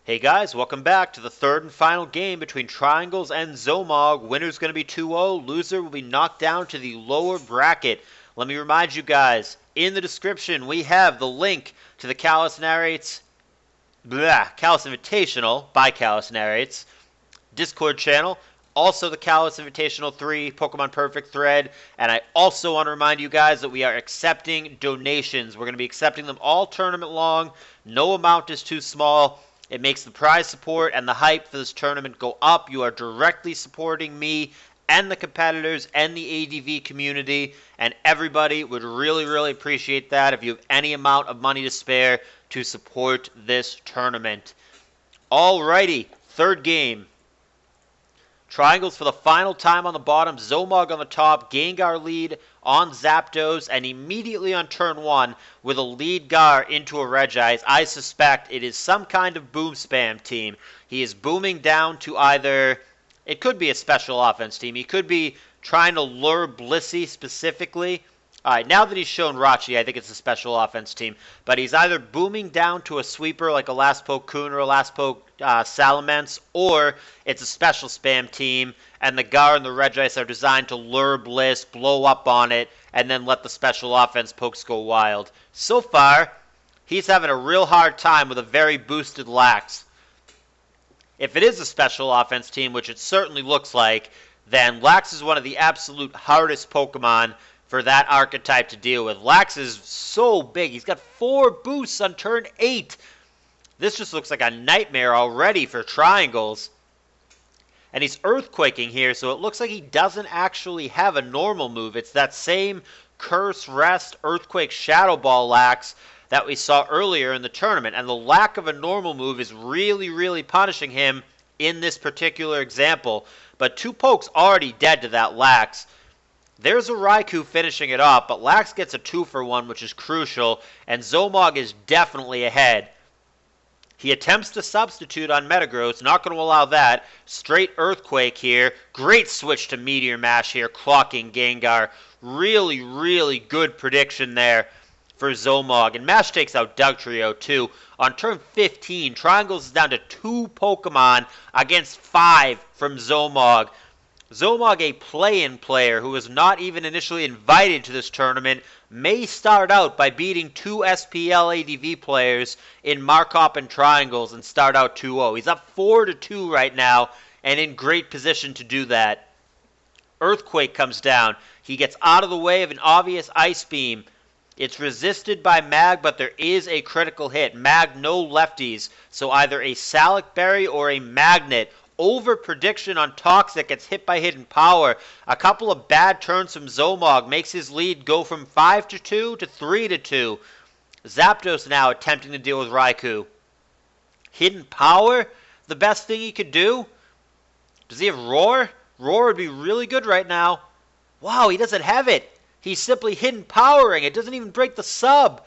Hey guys, welcome back to the third and final game between Triangles and Zomog. Winner's going to be 2-0. Loser will be knocked down to the lower bracket. Let me remind you guys, in the description we have the link to the CALLOUS Invitational by CALLOUS Narrates Discord channel. Also the CALLOUS Invitational 3 Pokemon Perfect thread. And I also want to remind you guys that we are accepting donations. We're going to be accepting them all tournament long. No amount is too small. It makes the prize support and the hype for this tournament go up. You are directly supporting me and the competitors and the ADV community, and everybody would really appreciate that if you have any amount of money to spare to support this tournament. Alrighty, third game. Triangles for the final time on the bottom, Zomog on the top, Gengar lead on Zapdos, and immediately on turn 1 with a lead Gar into a Regice. I suspect it is some kind of boom spam team. He is booming down to either, it could be a special offense team, he could be trying to lure Blissey specifically. Alright, now that he's shown Rachi, I think it's a special offense team. But he's either booming down to a sweeper like a Last Poke Coon or a Last Poke Salamence, or it's a special spam team, and the Gar and the Regice are designed to lure Bliss, blow up on it, and then let the special offense pokes go wild. So far, he's having a real hard time with a very boosted Lax. If it is a special offense team, which it certainly looks like, then Lax is one of the absolute hardest Pokemon for that archetype to deal with. Lax is so big. He's got 4 boosts on turn 8. This just looks like a nightmare already for Triangles. And he's Earthquaking here, so it looks like he doesn't actually have a normal move. It's that same Curse, Rest, Earthquake, Shadow Ball Lax that we saw earlier in the tournament. And the lack of a normal move is really punishing him in this particular example. But 2 pokes already dead to that Lax. There's a Raikou finishing it off, but Lax gets a 2-for-1, which is crucial, and Zomog is definitely ahead. He attempts to substitute on Metagross, not going to allow that. Straight Earthquake here. Great switch to Meteor Mash here, clocking Gengar. Really good prediction there for Zomog. And Mash takes out Dugtrio too. On turn 15, Triangles is down to 2 Pokemon against 5 from Zomog. Zomog, a play-in player who was not even initially invited to this tournament, may start out by beating 2 SPL ADV players in Markop and Triangles and start out 2-0. He's up 4-2 right now and in great position to do that. Earthquake comes down. He gets out of the way of an obvious Ice Beam. It's resisted by Mag, but there is a critical hit. Mag, no lefties, so either a Salic Berry or a Magnet. Over prediction on Toxic, gets hit by Hidden Power. A couple of bad turns from Zomog makes his lead go from 5-2 to 3-2. Zapdos now attempting to deal with Raikou. Hidden Power, the best thing he could do? Does he have Roar? Roar would be really good right now. Wow, he doesn't have it. He's simply Hidden Powering. It doesn't even break the sub.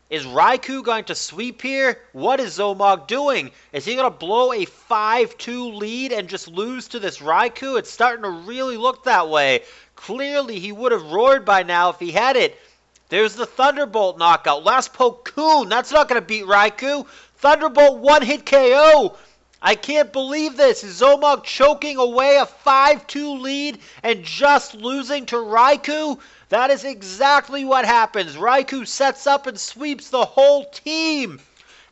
Is Raikou going to sweep here? What is Zomog doing? Is he going to blow a 5-2 lead and just lose to this Raikou? It's starting to really look that way. Clearly, he would have roared by now if he had it. There's the Thunderbolt knockout. Last Poke Coon. That's not going to beat Raikou. Thunderbolt one-hit KO. I can't believe this. Is Zomog choking away a 5-2 lead and just losing to Raikou? That is exactly what happens. Raikou sets up and sweeps the whole team.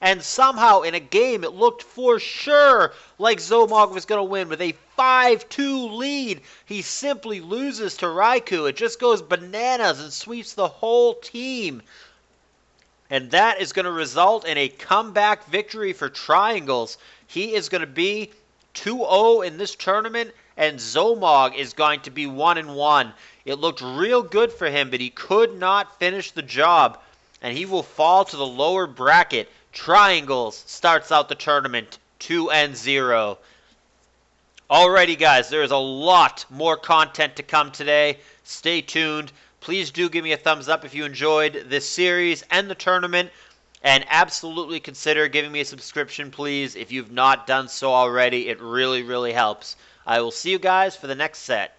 And somehow in a game it looked for sure like Zomog was going to win with a 5-2 lead. He simply loses to Raikou. It just goes bananas and sweeps the whole team. And that is going to result in a comeback victory for Triangles. He is going to be 2-0 in this tournament, and Zomog is going to be 1-1. It looked real good for him, but he could not finish the job, and he will fall to the lower bracket. Triangles starts out the tournament 2-0. Alrighty, guys, there is a lot more content to come today. Stay tuned. Please do give me a thumbs up if you enjoyed this series and the tournament. And absolutely consider giving me a subscription, please. If you've not done so already, it really helps. I will see you guys for the next set.